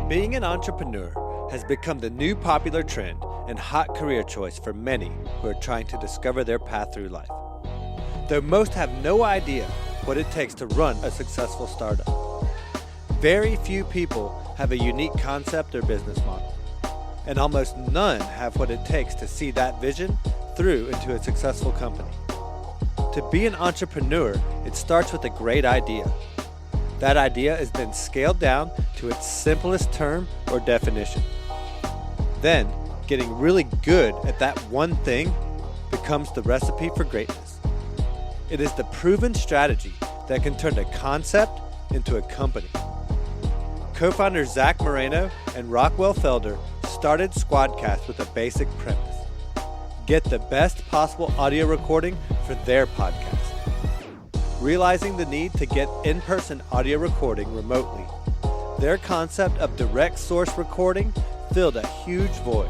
Being an entrepreneur has become the new popular trend and hot career choice for many who are trying to discover their path through life. Though most have no idea what it takes to run a successful startup. Very few people have a unique concept or business model, and almost none have what it takes to see that vision through into a successful company. To be an entrepreneur, it starts with a great idea. That idea is then scaled down to its simplest term or definition. Then, getting really good at that one thing becomes the recipe for greatness. It is the proven strategy that can turn a concept into a company. Co-founders Zack Moreno and Rockwell Felder started Squadcast with a basic premise: get the best possible audio recording for their podcast. Realizing the need to get in-person audio recording remotely, their concept of direct source recording filled a huge void.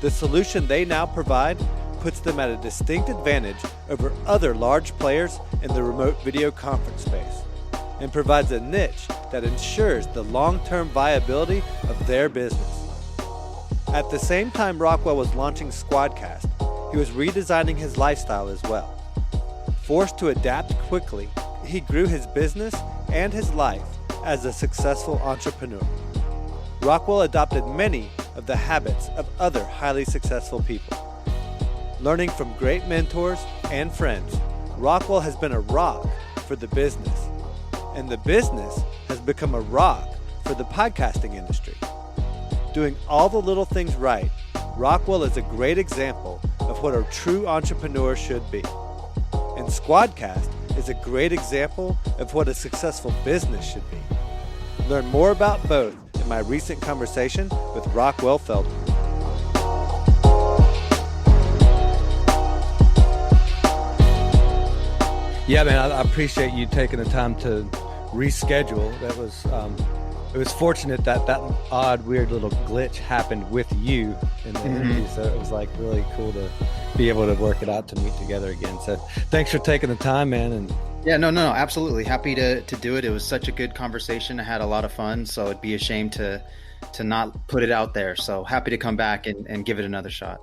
The solution they now provide puts them at a distinct advantage over other large players in the remote video conference space and provides a niche that ensures the long-term viability of their business. At the same time Rockwell was launching Squadcast, he was redesigning his lifestyle as well. Forced to adapt quickly, he grew his business and his life as a successful entrepreneur. Rockwell adopted many of the habits of other highly successful people. Learning from great mentors and friends, Rockwell has been a rock for the business, and the business has become a rock for the podcasting industry. Doing all the little things right, Rockwell is a great example of what a true entrepreneur should be. And Squadcast is a great example of what a successful business should be. Learn more about both in my recent conversation with Rockwell Felder. Yeah, man, I appreciate you taking the time to reschedule. That was, it was fortunate that that odd, weird little glitch happened with you in the interview. So it was like really cool to be able to work it out to meet together again. So thanks for taking the time, man. And yeah, no, absolutely. Happy to do it. It was such a good conversation. I had a lot of fun. So it'd be a shame to not put it out there. So happy to come back and give it another shot.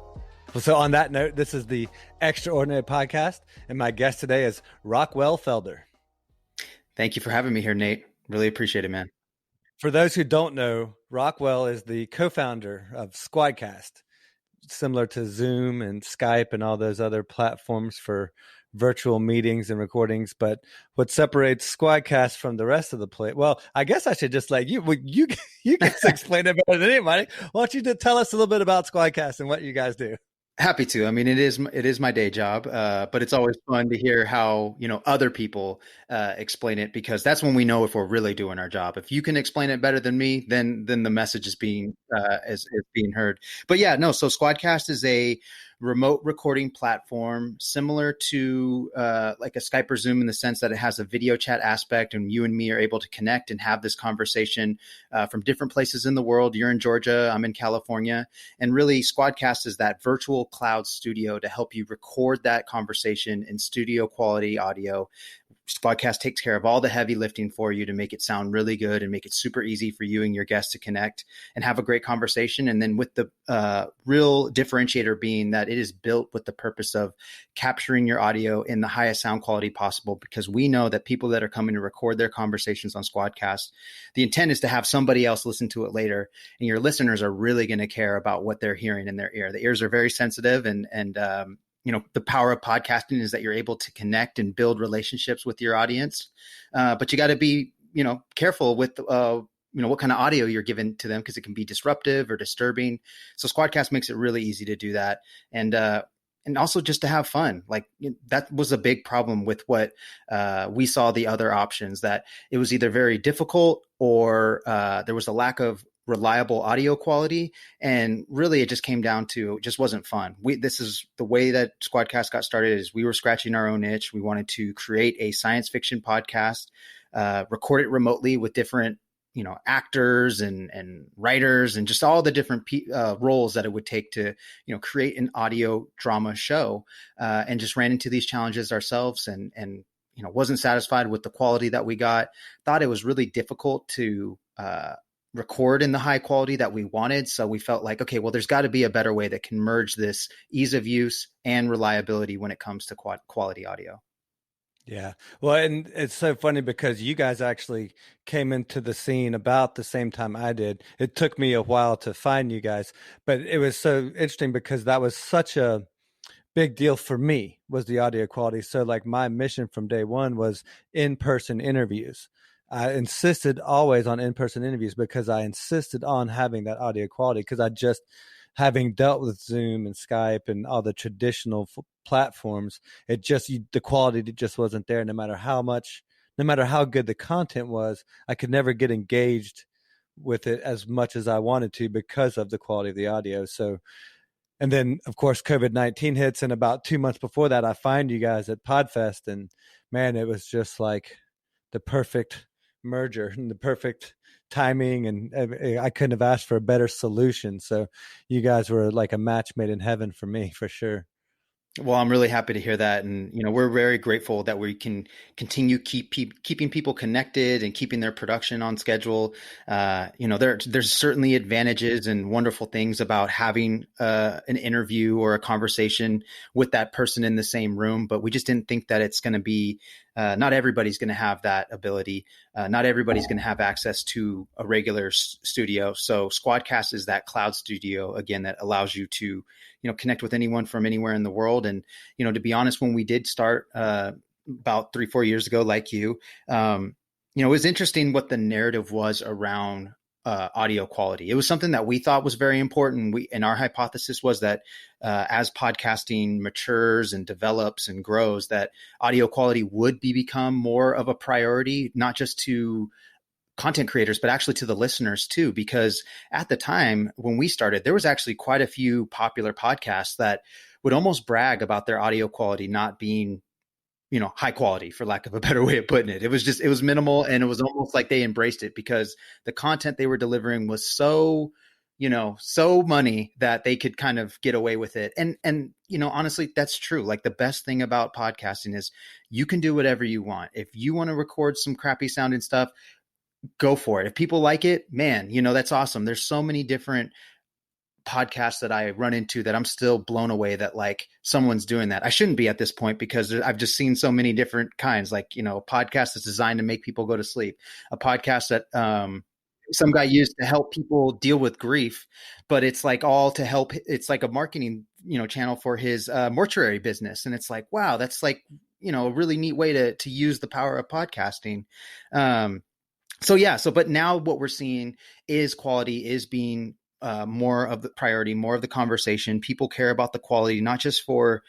Well, so on that note, this is the Extraordinary Podcast, and my guest today is Rockwell Felder. Thank you for having me here, Nate. Really appreciate it, man. For those who don't know, Rockwell is the co-founder of Squadcast, similar to Zoom and Skype and all those other platforms for virtual meetings and recordings. But what separates Squadcast from the rest of the play? Well, I guess I should just you can explain it better than anybody. Why don't you just tell us a little bit about Squadcast and what you guys do? Happy to. I mean, it is my day job, but it's always fun to hear how, other people explain it, because that's when we know if we're really doing our job. If you can explain it better than me, then the message is being heard. But yeah, no. So Squadcast is a remote recording platform similar to like a Skype or Zoom, in the sense that it has a video chat aspect, and you and me are able to connect and have this conversation from different places in the world. You're in Georgia, I'm in California, and really Squadcast is that virtual cloud studio to help you record that conversation in studio quality audio. Squadcast takes care of all the heavy lifting for you to make it sound really good and make it super easy for you and your guests to connect and have a great conversation. And then with the real differentiator being that it is built with the purpose of capturing your audio in the highest sound quality possible, because we know that people that are coming to record their conversations on Squadcast, the intent is to have somebody else listen to it later, and your listeners are really going to care about what they're hearing in their ear. The ears are very sensitive, and the power of podcasting is that you're able to connect and build relationships with your audience. But you got to be, careful with, what kind of audio you're giving to them, because it can be disruptive or disturbing. So Squadcast makes it really easy to do that. And also just to have fun. Like that was a big problem with what we saw the other options, that it was either very difficult or there was a lack of reliable audio quality. And really it just came down to, it just wasn't fun. This is the way that Squadcast got started, is we were scratching our own itch. We wanted to create a science fiction podcast, record it remotely with different, actors and writers and just all the different roles that it would take to, create an audio drama show, and just ran into these challenges ourselves and wasn't satisfied with the quality that we got. Thought it was really difficult to record in the high quality that we wanted. So we felt like, okay, well, there's got to be a better way that can merge this ease of use and reliability when it comes to quality audio. Yeah. Well, and it's so funny because you guys actually came into the scene about the same time I did. It took me a while to find you guys, but it was so interesting because that was such a big deal for me, was the audio quality. So like my mission from day one was in-person interviews. I insisted always on in-person interviews because I insisted on having that audio quality, because I just, having dealt with Zoom and Skype and all the traditional platforms, it just, the quality just wasn't there. No matter how much, no matter how good the content was, I could never get engaged with it as much as I wanted to because of the quality of the audio. So, and then of course COVID-19 hits, and about 2 months before that, I find you guys at Podfest, and man, it was just like the perfect merger and the perfect timing, and I couldn't have asked for a better solution. So you guys were like a match made in heaven for me, for sure. Well, I'm really happy to hear that, and we're very grateful that we can continue keeping people connected and keeping their production on schedule. There's certainly advantages and wonderful things about having an interview or a conversation with that person in the same room, but we just didn't think that it's going to be. Not everybody's going to have that ability. Not everybody's going to have access to a regular studio. So Squadcast is that cloud studio, again, that allows you to, connect with anyone from anywhere in the world. And, to be honest, when we did start about 3-4 years ago, like it was interesting what the narrative was around audio quality. It was something that we thought was very important. And our hypothesis was that as podcasting matures and develops and grows, that audio quality would become more of a priority, not just to content creators, but actually to the listeners too. Because at the time when we started, there was actually quite a few popular podcasts that would almost brag about their audio quality not being high quality, for lack of a better way of putting it. It was minimal, and it was almost like they embraced it because the content they were delivering was so money that they could kind of get away with it. And honestly, that's true. Like, the best thing about podcasting is you can do whatever you want. If you want to record some crappy sounding stuff, go for it. If people like it, man, that's awesome. There's so many different podcasts that I run into that I'm still blown away that like someone's doing that. I shouldn't be at this point because I've just seen so many different kinds, like, a podcast that's designed to make people go to sleep, a podcast that some guy used to help people deal with grief, but it's like all to help. It's like a marketing, channel for his mortuary business. And it's like, wow, that's like, a really neat way to use the power of podcasting. But now what we're seeing is quality is being more of the priority, more of the conversation. People care about the quality, not just for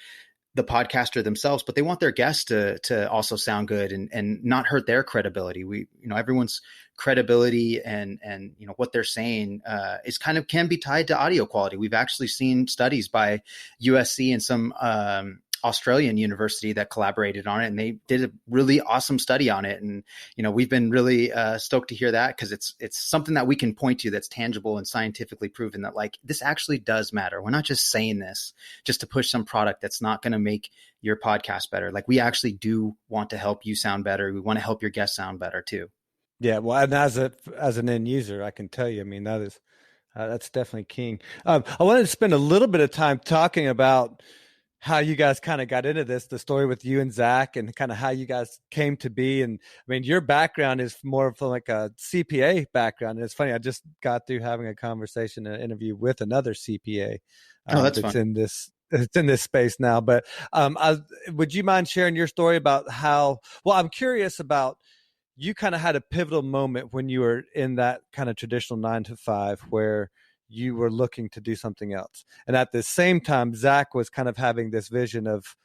the podcaster themselves, but they want their guests to also sound good and not hurt their credibility. Everyone's credibility and what they're saying is can be tied to audio quality. We've actually seen studies by USC and some Australian university that collaborated on it, and they did a really awesome study on it. And, we've been really stoked to hear that, because it's something that we can point to that's tangible and scientifically proven that like this actually does matter. We're not just saying this just to push some product that's not going to make your podcast better. Like, we actually do want to help you sound better. We want to help your guests sound better too. Yeah. Well, and as an end user, I can tell you, I mean, that's definitely king. I wanted to spend a little bit of time talking about how you guys kind of got into this, the story with you and Zack, and kind of how you guys came to be. And I mean, your background is more of like a CPA background. And it's funny, I just got through having a conversation, an interview with another CPA. That's fun. It's in this space now. But would you mind sharing your story about I'm curious about, you kind of had a pivotal moment when you were in that kind of traditional 9 to 5 where you were looking to do something else. And at the same time, Zack was kind of having this vision of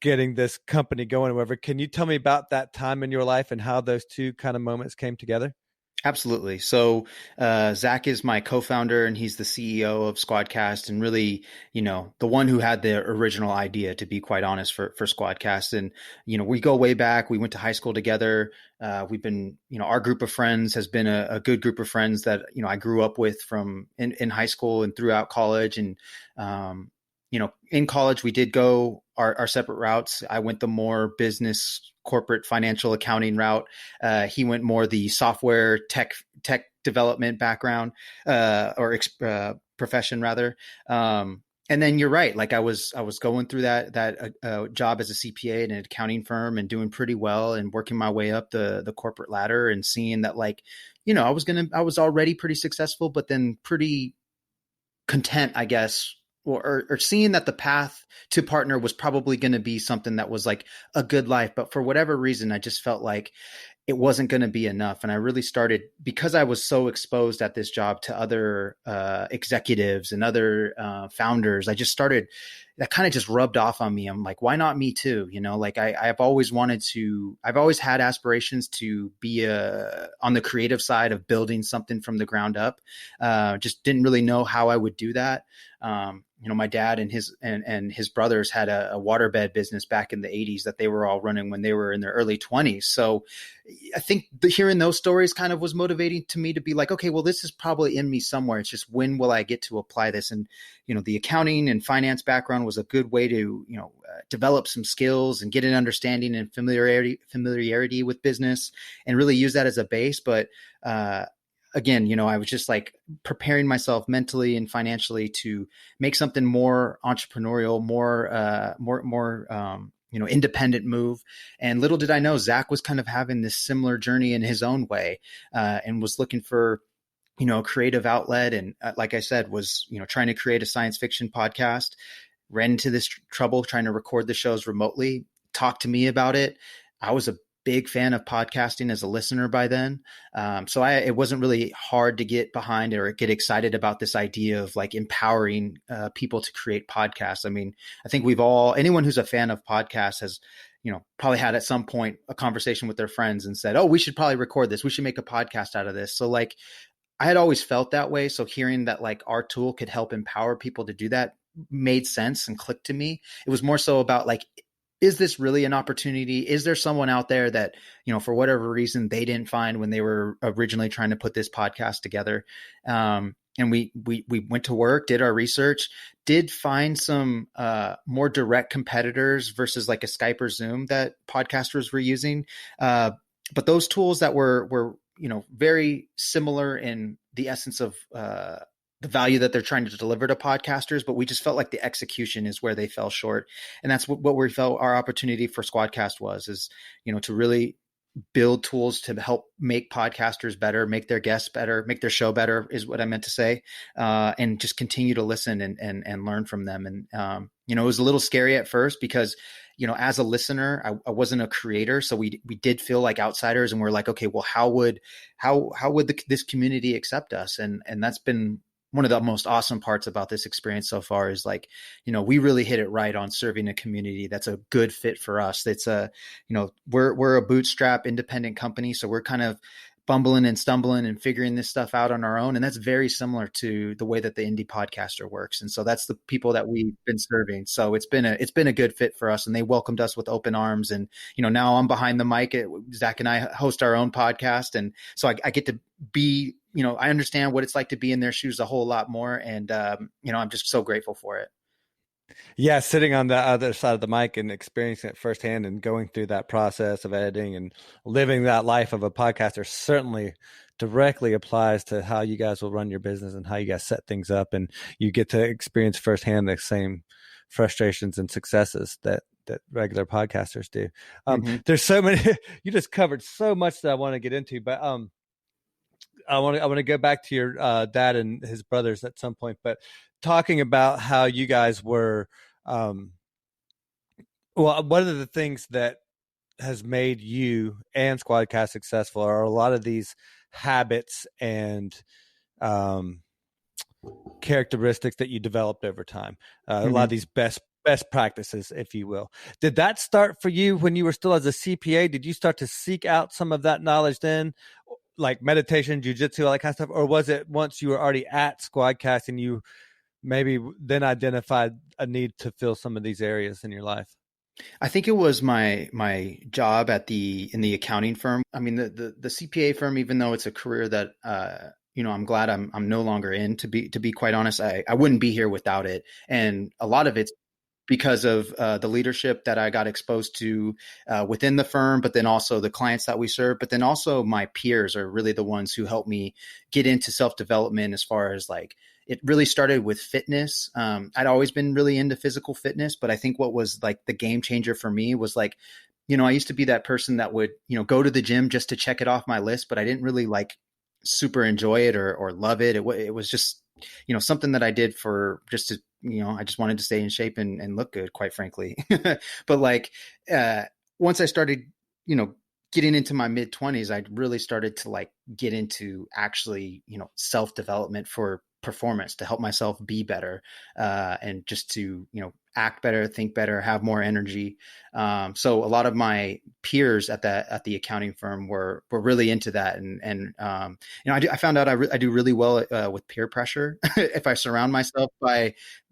getting this company going or whatever. Can you tell me about that time in your life and how those two kind of moments came together? Absolutely. So Zack is my co-founder, and he's the CEO of Squadcast, and really, the one who had the original idea, to be quite honest, for Squadcast. And, we go way back. We went to high school together. We've been, our group of friends has been a good group of friends that, I grew up with from in high school and throughout college. And in college we did go our separate routes. I went the more business, corporate, financial accounting route. He went more the software tech development background, profession rather. And then you're right. Like I was going through that job as a CPA in an accounting firm and doing pretty well and working my way up the corporate ladder and seeing that I was already pretty successful, but then pretty content, I guess, or seeing that the path to partner was probably going to be something that was like a good life. But for whatever reason, I just felt like it wasn't going to be enough. And I really started, because I was so exposed at this job to other executives and other founders, that kind of just rubbed off on me. I'm like, why not me too? Like I've always had aspirations to be on the creative side of building something from the ground up. Just didn't really know how I would do that. My dad and his brothers had a waterbed business back in the 80s that they were all running when they were in their early 20s. So I think hearing those stories kind of was motivating to me to be like, okay, well, this is probably in me somewhere. It's just, when will I get to apply this? And, the accounting and finance background was a good way to, develop some skills and get an understanding and familiarity with business and really use that as a base. But, again, I was just like preparing myself mentally and financially to make something more entrepreneurial, more independent move. And little did I know, Zack was kind of having this similar journey in his own way, and was looking for, a creative outlet. And like I said, was, trying to create a science fiction podcast, ran into this trouble trying to record the shows remotely, talked to me about it. I was a big fan of podcasting as a listener by then. So it wasn't really hard to get behind or get excited about this idea of like empowering people to create podcasts. I mean, I think anyone who's a fan of podcasts has, probably had at some point a conversation with their friends and said, oh, we should probably record this. We should make a podcast out of this. So like, I had always felt that way. So hearing that like our tool could help empower people to do that made sense and clicked to me. It was more so about like, is this really an opportunity? Is there someone out there that, for whatever reason they didn't find when they were originally trying to put this podcast together? And we went to work, did our research, did find some more direct competitors versus like a Skype or Zoom that podcasters were using. But those tools that were very similar in the essence of the value that they're trying to deliver to podcasters, but we just felt like the execution is where they fell short. And that's what we felt our opportunity for Squadcast is, to really build tools to help make podcasters better, make their guests better, make their show better is what I meant to say. And just continue to listen and learn from them. And, it was a little scary at first because, as a listener, I wasn't a creator. So we did feel like outsiders, and we're like, okay, well, how would this community accept us? And that's been one of the most awesome parts about this experience so far is like, we really hit it right on serving a community that's a good fit for us. It's we're a bootstrap independent company. So we're kind of bumbling and stumbling and figuring this stuff out on our own. And that's very similar to the way that the indie podcaster works. And so that's the people that we've been serving. So it's been a good fit for us, and they welcomed us with open arms. And, now I'm behind the mic. Zack and I host our own podcast. And so I get to be, I understand what it's like to be in their shoes a whole lot more. And, I'm just so grateful for it. Yeah, sitting on the other side of the mic and experiencing it firsthand and going through that process of editing and living that life of a podcaster certainly directly applies to how you guys will run your business and how you guys set things up. And you get to experience firsthand the same frustrations and successes that regular podcasters do. There's so many, you just covered so much that I want to get into, but I want to go back to your dad and his brothers at some point, but talking about how you guys were, one of the things that has made you and Squadcast successful are a lot of these habits and characteristics that you developed over time. A lot of these best practices, if you will. Did that start for you when you were still as a CPA? Did you start to seek out some of that knowledge then? Like meditation, jujitsu, all that kind of stuff? Or was it once you were already at Squadcast and you maybe then identified a need to fill some of these areas in your life? I think it was my job in the accounting firm. I mean, the CPA firm, even though it's a career that I'm glad I'm no longer in, to be quite honest. I wouldn't be here without it. And a lot of it's because of the leadership that I got exposed to within the firm, but then also the clients that we serve, but then also my peers are really the ones who helped me get into self-development. As far as like, it really started with fitness. I'd always been really into physical fitness, but I think what was like the game changer for me was like, I used to be that person that would, go to the gym just to check it off my list, but I didn't really like super enjoy it or love it. It was just, something that I did for just to, I just wanted to stay in shape and look good, quite frankly. But like, once I started, you know, getting into my mid 20s, I really started to like get into actually, self development for performance, to help myself be better, and just to, act better, think better, have more energy. So a lot of my peers at the accounting firm were really into that. I found out I do really well with peer pressure. If I surround myself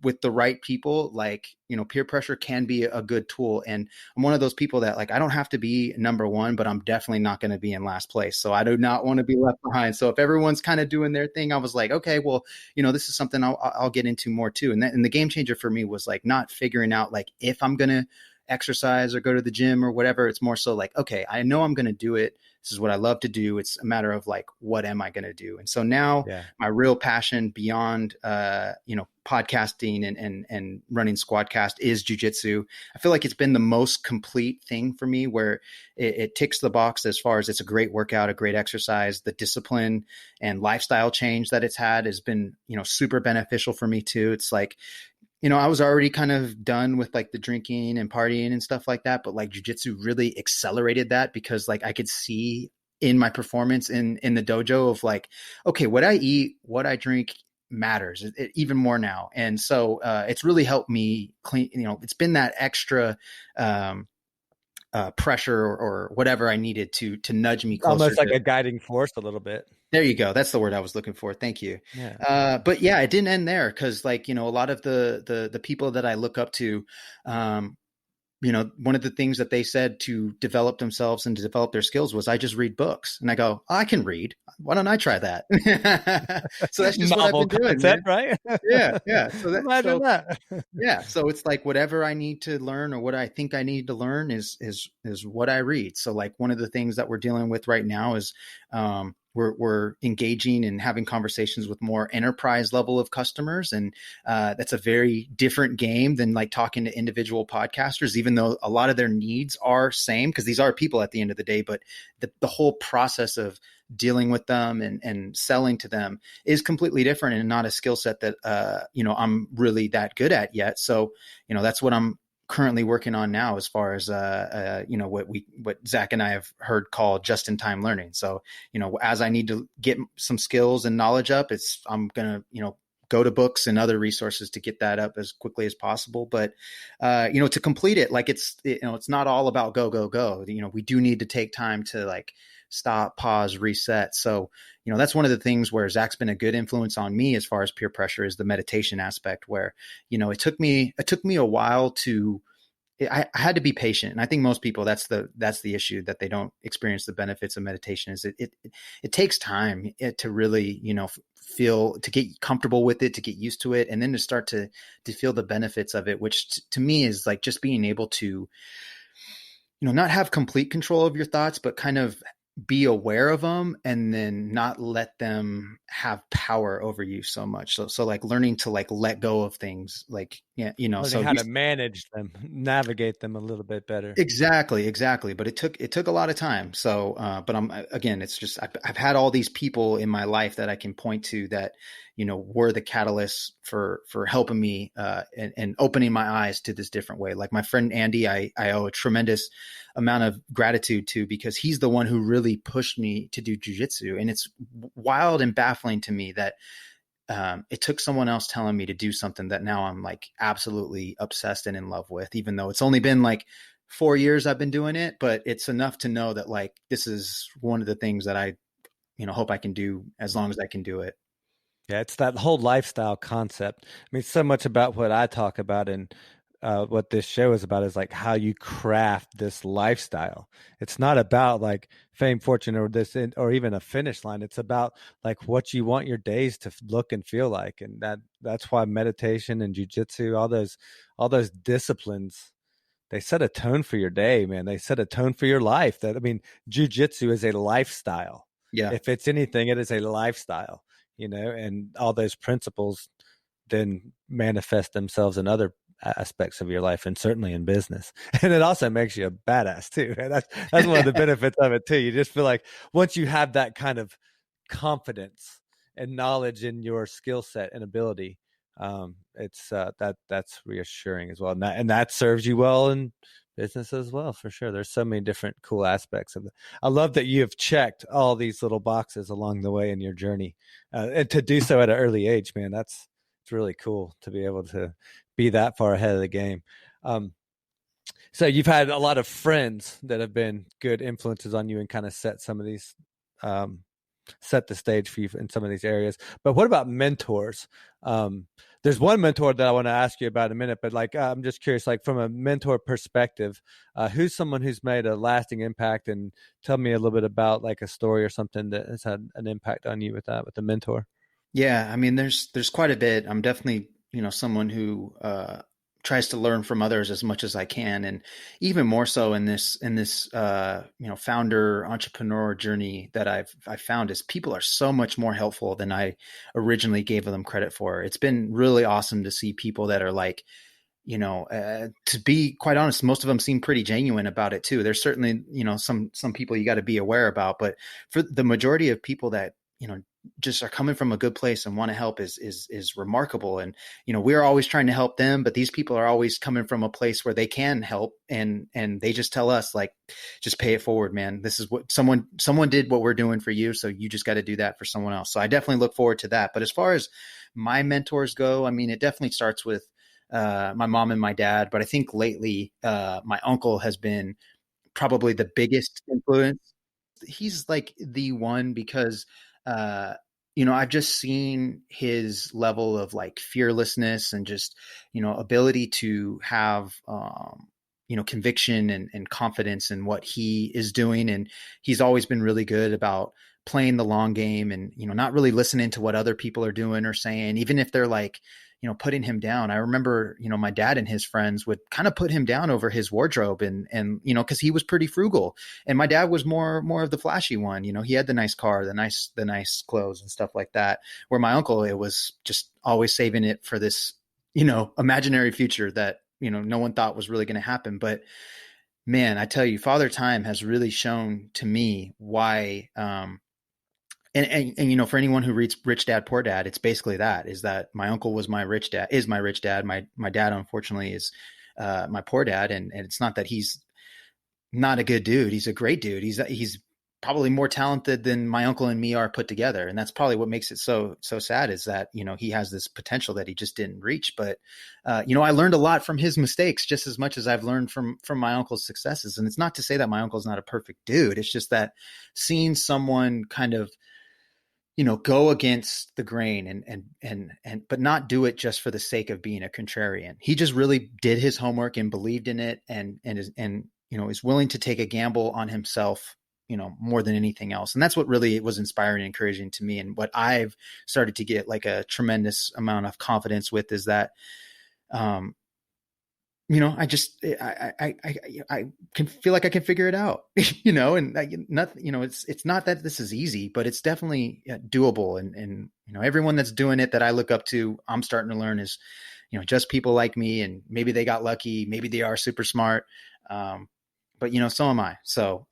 with the right people, like, peer pressure can be a good tool. And I'm one of those people that like, I don't have to be number one, but I'm definitely not going to be in last place. So I do not want to be left behind. So if everyone's kind of doing their thing, I was like, okay, well, this is something I'll get into more too. And the game changer for me was like not figuring out like if I'm going to exercise or go to the gym or whatever. It's more so like, okay, I know I'm going to do it. This is what I love to do. It's a matter of like, what am I going to do? And so now my real passion beyond, podcasting and running Squadcast is jujitsu. I feel like it's been the most complete thing for me, where it ticks the box as far as it's a great workout, a great exercise. The discipline and lifestyle change that it's had has been, super beneficial for me too. It's like, I was already kind of done with like the drinking and partying and stuff like that, but like jujitsu really accelerated that, because like I could see in my performance in the dojo of like, okay, what I eat, what I drink matters even more now. And so it's really helped me clean, it's been that extra pressure or whatever I needed to nudge me closer. Almost like a guiding force a little bit. There you go. That's the word I was looking for. Thank you. Yeah. But yeah, it didn't end there, because like, a lot of the people that I look up to, one of the things that they said to develop themselves and to develop their skills was, I just read books. And I go, I can read. Why don't I try that? So that's just novel what I've been doing, concept, right? Yeah. So Imagine that. Yeah. So it's like whatever I need to learn or what I think I need to learn is what I read. So like one of the things that we're dealing with right now is, we're engaging and having conversations with more enterprise level of customers. And that's a very different game than like talking to individual podcasters, even though a lot of their needs are same, because these are people at the end of the day. But the whole process of dealing with them and selling to them is completely different, and not a skill set that, I'm really that good at yet. So, that's what I'm currently working on now, as far as what Zack and I have heard called just-in-time learning. So as I need to get some skills and knowledge up, I'm gonna go to books and other resources to get that up as quickly as possible. But to complete it, like it's not all about go. We do need to take time to like stop, pause, reset. So, that's one of the things where Zach's been a good influence on me as far as peer pressure, is the meditation aspect, where, it took me a while to, I had to be patient. And I think most people, that's the issue, that they don't experience the benefits of meditation, is it takes time to really, to get comfortable with it, to get used to it, and then to start to feel the benefits of it, which to me is like just being able to, not have complete control of your thoughts, but kind of be aware of them, and then not let them have power over you so much. So like learning to like let go of things, like, learning so how to manage them, navigate them a little bit better. Exactly. But it took a lot of time. So, but again, it's just, I've had all these people in my life that I can point to that, were the catalysts for helping me, and opening my eyes to this different way. Like my friend Andy, I owe a tremendous amount of gratitude to, because he's the one who really pushed me to do jujitsu. And it's wild and baffling to me that, it took someone else telling me to do something that now I'm like absolutely obsessed and in love with, even though it's only been like 4 years I've been doing it, but it's enough to know that like, this is one of the things that I, hope I can do as long as I can do it. Yeah, it's that whole lifestyle concept. I mean, so much about what I talk about and what this show is about is like how you craft this lifestyle. It's not about like fame, fortune, or or even a finish line. It's about like what you want your days to look and feel like, and that's why meditation and jujitsu, all those disciplines, they set a tone for your day, man. They set a tone for your life. That I mean, jujitsu is a lifestyle. Yeah. If it's anything, it is a lifestyle, and all those principles then manifest themselves in other aspects of your life and certainly in business. And it also makes you a badass too. And that's one of the benefits of it too. You just feel like once you have that kind of confidence and knowledge in your skill set and ability, it's that's reassuring as well. And that serves you well in business as well, for sure. There's so many different cool aspects of it. I love that you have checked all these little boxes along the way in your journey, and to do so at an early age, man. It's really cool to be able to be that far ahead of the game. So you've had a lot of friends that have been good influences on you and kind of set some of these, set the stage for you in some of these areas. But what about mentors? There's one mentor that I want to ask you about in a minute, but like, I'm just curious, like from a mentor perspective, who's someone who's made a lasting impact, and tell me a little bit about like a story or something that has had an impact on you with that, with the mentor. Yeah, I mean, there's quite a bit. I'm definitely, someone who tries to learn from others as much as I can, and even more so in this founder entrepreneur journey that I found is people are so much more helpful than I originally gave them credit for. It's been really awesome to see people that are like, to be quite honest, most of them seem pretty genuine about it too. There's certainly, some people you got to be aware about, but for the majority of people that, just are coming from a good place and want to help is remarkable. And, we're always trying to help them, but these people are always coming from a place where they can help. And they just tell us like, just pay it forward, man. This is what someone did what we're doing for you. So you just got to do that for someone else. So I definitely look forward to that. But as far as my mentors go, I mean, it definitely starts with my mom and my dad, but I think lately my uncle has been probably the biggest influence. He's like the one because I've just seen his level of like fearlessness and just, ability to have, conviction and confidence in what he is doing. And he's always been really good about playing the long game and, not really listening to what other people are doing or saying, even if they're like, putting him down. I remember, my dad and his friends would kind of put him down over his wardrobe and, cause he was pretty frugal, and my dad was more of the flashy one. He had the nice car, the nice clothes and stuff like that. Where my uncle, it was just always saving it for this, imaginary future that, no one thought was really going to happen. But man, I tell you, Father Time has really shown to me why, and for anyone who reads Rich Dad Poor Dad, it's basically is that my uncle was my rich dad, is my rich dad. My dad, unfortunately, is my poor dad. And it's not that he's not a good dude. He's a great dude. He's probably more talented than my uncle and me are put together. And that's probably what makes it so sad, is that, he has this potential that he just didn't reach. But, I learned a lot from his mistakes just as much as I've learned from my uncle's successes. And it's not to say that my uncle's not a perfect dude. It's just that seeing someone kind of, go against the grain and but not do it just for the sake of being a contrarian. He just really did his homework and believed in it and is willing to take a gamble on himself, more than anything else. And that's what really was inspiring and encouraging to me. And what I've started to get like a tremendous amount of confidence with is that, I can feel like I can figure it out, and nothing, it's not that this is easy, but it's definitely doable. And, everyone that's doing it that I look up to, I'm starting to learn is, just people like me, and maybe they got lucky. Maybe they are super smart. But so am I. So,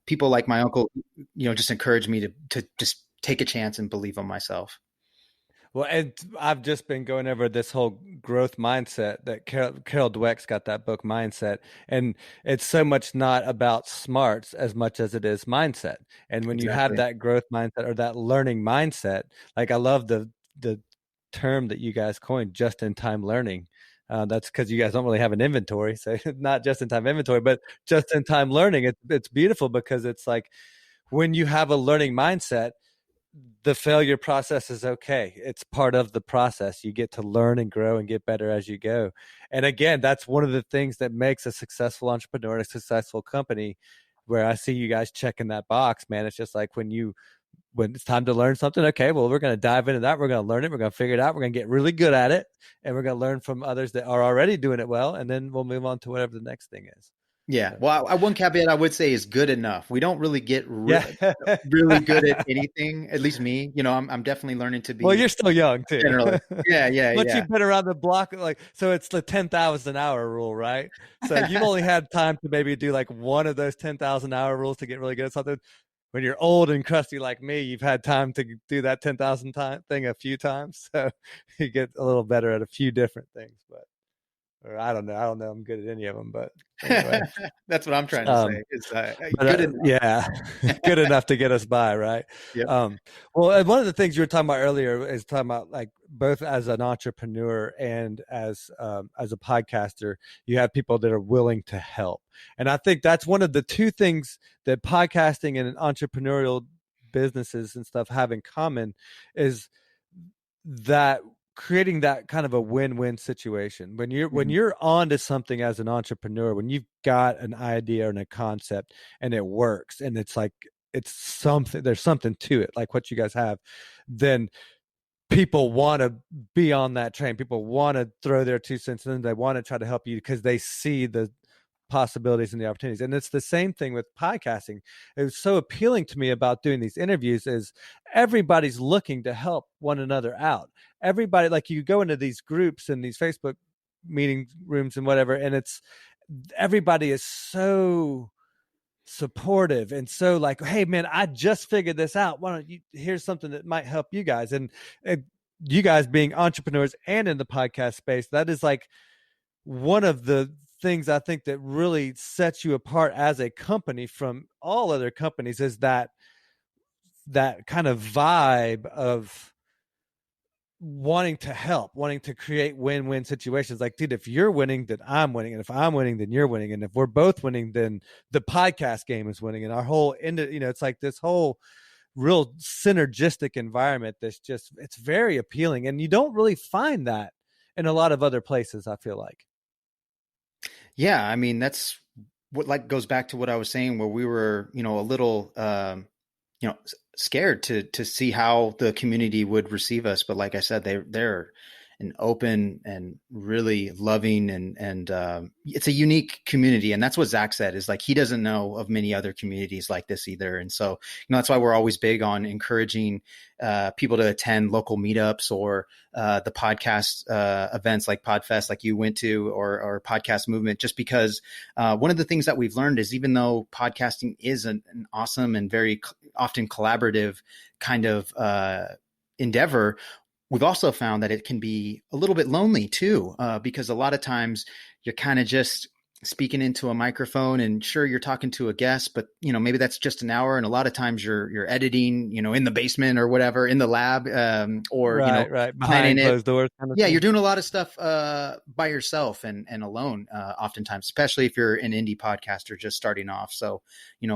people like my uncle, just encourage me to just take a chance and believe in myself. Well, and I've just been going over this whole growth mindset that Carol Dweck's got, that book Mindset. And it's so much not about smarts as much as it is mindset. And when you have that growth mindset or that learning mindset, like I love the term that you guys coined, just in time learning. That's because you guys don't really have an inventory. So not just in time inventory, but just in time learning. It's beautiful because it's like when you have a learning mindset, the failure process is okay. It's part of the process. You get to learn and grow and get better as you go. And again, that's one of the things that makes a successful entrepreneur and a successful company, where I see you guys checking that box, man. It's just like when it's time to learn something, okay, well, we're going to dive into that. We're going to learn it. We're going to figure it out. We're going to get really good at it. And we're going to learn from others that are already doing it well. And then we'll move on to whatever the next thing is. Yeah. So, Well, one caveat I would say is good enough. We don't really get yeah. really good at anything. At least me, I'm definitely learning to Well, be you're still young too. generally. Yeah. Once you've been around the block, like, so it's the 10,000 hour rule, right? So you've only had time to maybe do like one of those 10,000 hour rules to get really good at something. When you're old and crusty like me, you've had time to do that 10,000 time thing a few times. So you get a little better at a few different things, or I don't know. I'm good at any of them, but anyway. That's what I'm trying to say. Is good enough. Yeah, good enough to get us by, right? Yep. Well, one of the things you were talking about earlier is talking about, like, both as an entrepreneur and as a podcaster, you have people that are willing to help, and I think that's one of the two things that podcasting and entrepreneurial businesses and stuff have in common, is that creating that kind of a win-win situation. When you're onto something as an entrepreneur, when you've got an idea and a concept and it works, and it's like, it's something, there's something to it, like what you guys have, then people want to be on that train. People want to throw their 2 cents in. They want to try to help you because they see the possibilities and the opportunities. And it's the same thing with podcasting. It was so appealing to me about doing these interviews is everybody's looking to help one another out. Everybody, like, you go into these groups and these Facebook meeting rooms and whatever, and it's, everybody is so supportive and so like, hey man, I just figured this out. Why don't you, here's something that might help you guys. And you guys being entrepreneurs and in the podcast space, that is like one of the things I think that really sets you apart as a company from all other companies, is that kind of vibe of wanting to help, wanting to create win-win situations. Like, dude, if you're winning, then I'm winning. And if I'm winning, then you're winning. And if we're both winning, then the podcast game is winning. And our whole it's like this whole real synergistic environment that's just, it's very appealing. And you don't really find that in a lot of other places, I feel like. Yeah, I mean, that's what, like, goes back to what I was saying, where we were, a little, scared to see how the community would receive us. But like I said, they're an open and really loving and it's a unique community. And that's what Zack said, is like, he doesn't know of many other communities like this either. And so, that's why we're always big on encouraging people to attend local meetups or the podcast events like Podfest, like you went to, or podcast movement, just because one of the things that we've learned is, even though podcasting is an awesome and very often collaborative kind of endeavor, we've also found that it can be a little bit lonely too, because a lot of times you're kind of just speaking into a microphone, and sure, you're talking to a guest, but maybe that's just an hour. And a lot of times you're editing, in the basement or whatever, in the lab, or right behind closed doors. Kind of yeah, thing. you're doing a lot of stuff by yourself and alone, oftentimes, especially if you're an indie podcaster just starting off. So,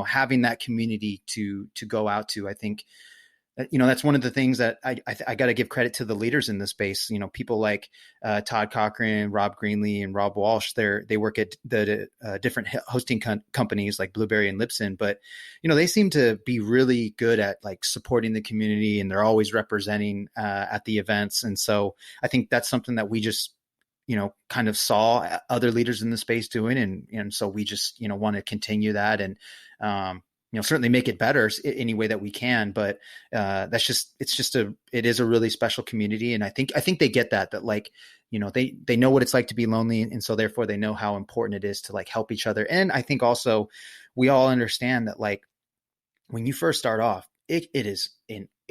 having that community to go out to, I think, that's one of the things that I got to give credit to the leaders in the space. People like Todd Cochran, Rob Greenlee, and Rob Walsh. They work at the different hosting companies like Blueberry and Libsyn, but they seem to be really good at like supporting the community, and they're always representing at the events. And so I think that's something that we just kind of saw other leaders in the space doing, and so we just want to continue that and certainly make it better any way that we can. But it is a really special community. And I think they get that like, they know what it's like to be lonely. And so therefore they know how important it is to like help each other. And I think also we all understand that, like, when you first start off, it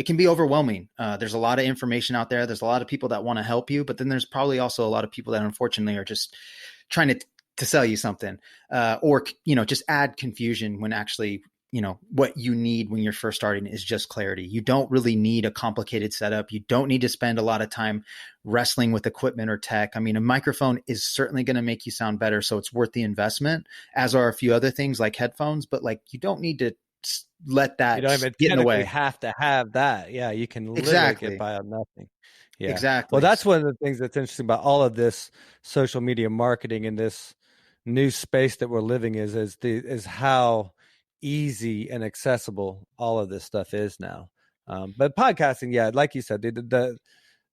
can be overwhelming. There's a lot of information out there. There's a lot of people that want to help you, but then there's probably also a lot of people that unfortunately are just trying to sell you something, or, just add confusion when actually, what you need when you're first starting is just clarity. You don't really need a complicated setup. You don't need to spend a lot of time wrestling with equipment or tech. I mean, a microphone is certainly going to make you sound better, so it's worth the investment, as are a few other things like headphones, but like, you don't need to let You that don't even get in the technically way. have to have that. Yeah, you can literally get Exactly. by on nothing. Yeah. Well, Exactly. that's one of the things that's interesting about all of this social media marketing and this new space that we're living is how easy and accessible all of this stuff is now. But podcasting, yeah, like you said,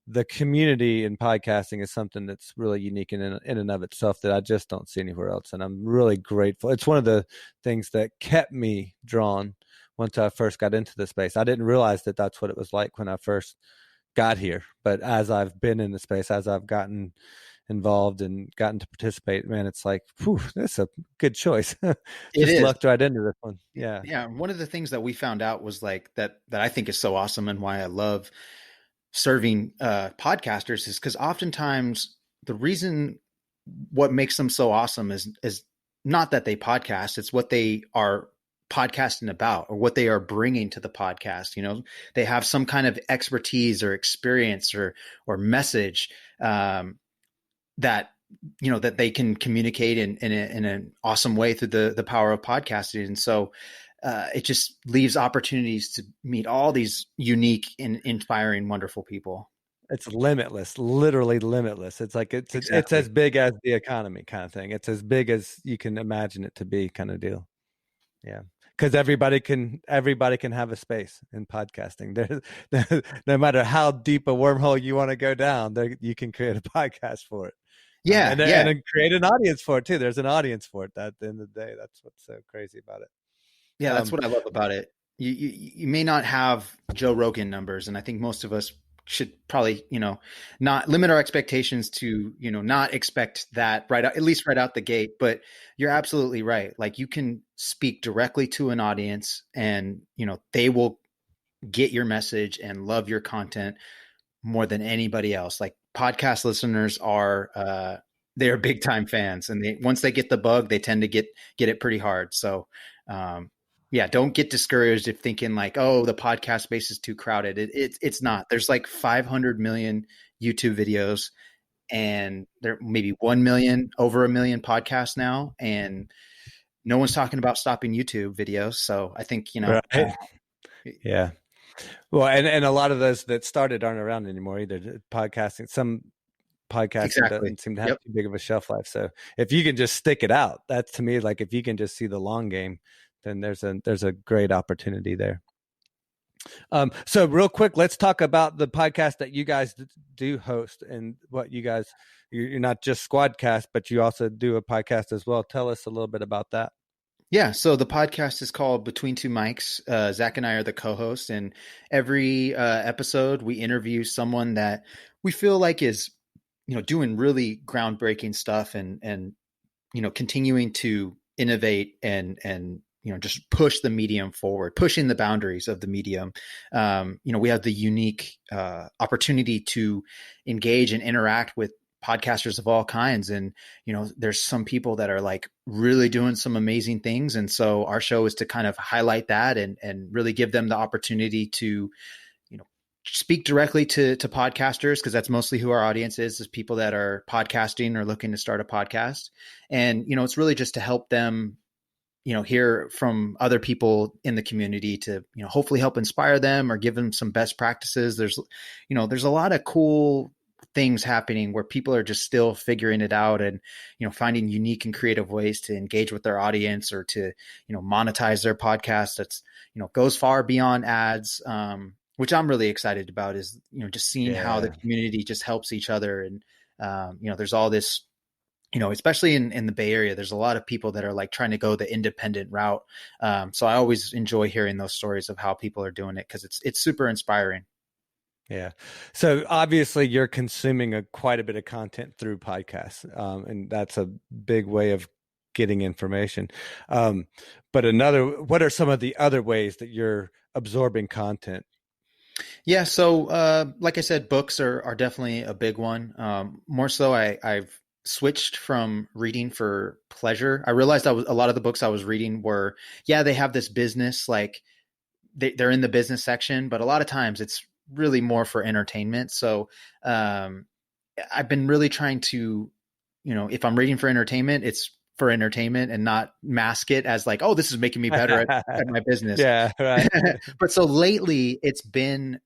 the community in podcasting is something that's really unique in and of itself that I just don't see anywhere else. And I'm really grateful. It's one of the things that kept me drawn once I first got into the space. I didn't realize that that's what it was like when I first got here. But as I've been in the space, as I've gotten involved and gotten to participate, man, it's like, whew, that's a good choice. It Just is. lucked right into this one. Yeah. Yeah. One of the things that we found out was like that I think is so awesome and why I love serving podcasters is because oftentimes the reason what makes them so awesome is not that they podcast, it's what they are podcasting about or what they are bringing to the podcast. You know, they have some kind of expertise or experience or message that that they can communicate in an awesome way through the power of podcasting. And so it just leaves opportunities to meet all these unique and inspiring, wonderful people. It's limitless, literally limitless. It's like it's Exactly. as big as the economy kind of thing. It's as big as you can imagine it to be kind of deal. Yeah. Because everybody can have a space in podcasting. No matter how deep a wormhole you want to go down, there you can create a podcast for it. Yeah. Yeah. And create an audience for it too. There's an audience for it. At the end of the day, that's what's so crazy about it. Yeah. That's what I love about it. You may not have Joe Rogan numbers, and I think most of us should probably, not limit our expectations to, not expect that right out, at least right out the gate. But you're absolutely right. Like you can speak directly to an audience and, they will get your message and love your content more than anybody else. Like podcast listeners they're big time fans, and once they get the bug, they tend to get it pretty hard. So, yeah, don't get discouraged if thinking like, oh, the podcast space is too crowded. It's not. There's like 500 million YouTube videos, and there maybe 1 million, over a million podcasts now, and no one's talking about stopping YouTube videos. So I think Right. Yeah. Well, and a lot of those that started aren't around anymore either. Podcasting, some podcasting exactly. doesn't seem to have Yep. too big of a shelf life. So if you can just stick it out, that's to me like if you can just see the long game, then there's a great opportunity there. So real quick, let's talk about the podcast that you guys do host and what you guys. You're not just Squadcast, but you also do a podcast as well. Tell us a little bit about that. Yeah, so the podcast is called Between Two Mics. Zack and I are the co-hosts, and every episode we interview someone that we feel like is, doing really groundbreaking stuff and continuing to innovate and just push the medium forward, pushing the boundaries of the medium. We have the unique opportunity to engage and interact with podcasters of all kinds. And, there's some people that are like really doing some amazing things. And so our show is to kind of highlight that and really give them the opportunity to, speak directly to podcasters, because that's mostly who our audience is people that are podcasting or looking to start a podcast. And, it's really just to help them, hear from other people in the community to, hopefully help inspire them or give them some best practices. There's a lot of cool things happening where people are just still figuring it out and, finding unique and creative ways to engage with their audience or to, monetize their podcast. That's, goes far beyond ads, which I'm really excited about is, just seeing how the community just helps each other. And, there's all this, especially in the Bay Area, there's a lot of people that are like trying to go the independent route. So I always enjoy hearing those stories of how people are doing it because it's super inspiring. Yeah. So obviously you're consuming quite a bit of content through podcasts. And that's a big way of getting information. But what are some of the other ways that you're absorbing content? Yeah. So, like I said, books are definitely a big one. More so I've switched from reading for pleasure. I realized a lot of the books I was reading were, they have this business, like they're in the business section, but a lot of times it's really more for entertainment. So I've been really trying to, if I'm reading for entertainment, it's for entertainment and not mask it as like, oh, this is making me better at my business. Yeah, right. But so lately it's been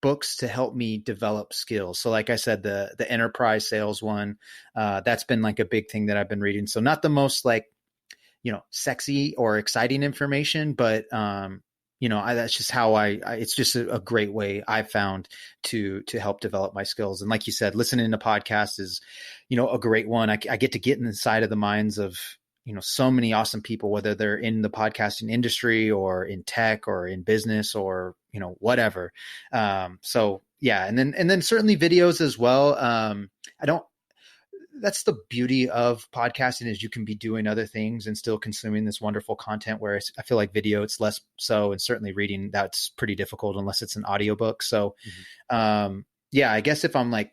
books to help me develop skills. So like I said, the enterprise sales one, that's been like a big thing that I've been reading. So not the most like, sexy or exciting information, but that's just how it's just a great way I've found to help develop my skills. And like you said, listening to podcasts is, a great one. I get to get inside of the minds of, so many awesome people, whether they're in the podcasting industry or in tech or in business or, whatever. So yeah. And then certainly videos as well. That's the beauty of podcasting is you can be doing other things and still consuming this wonderful content. Whereas I feel like video, it's less so, and certainly reading, that's pretty difficult unless it's an audiobook. So, yeah, I guess if I'm like,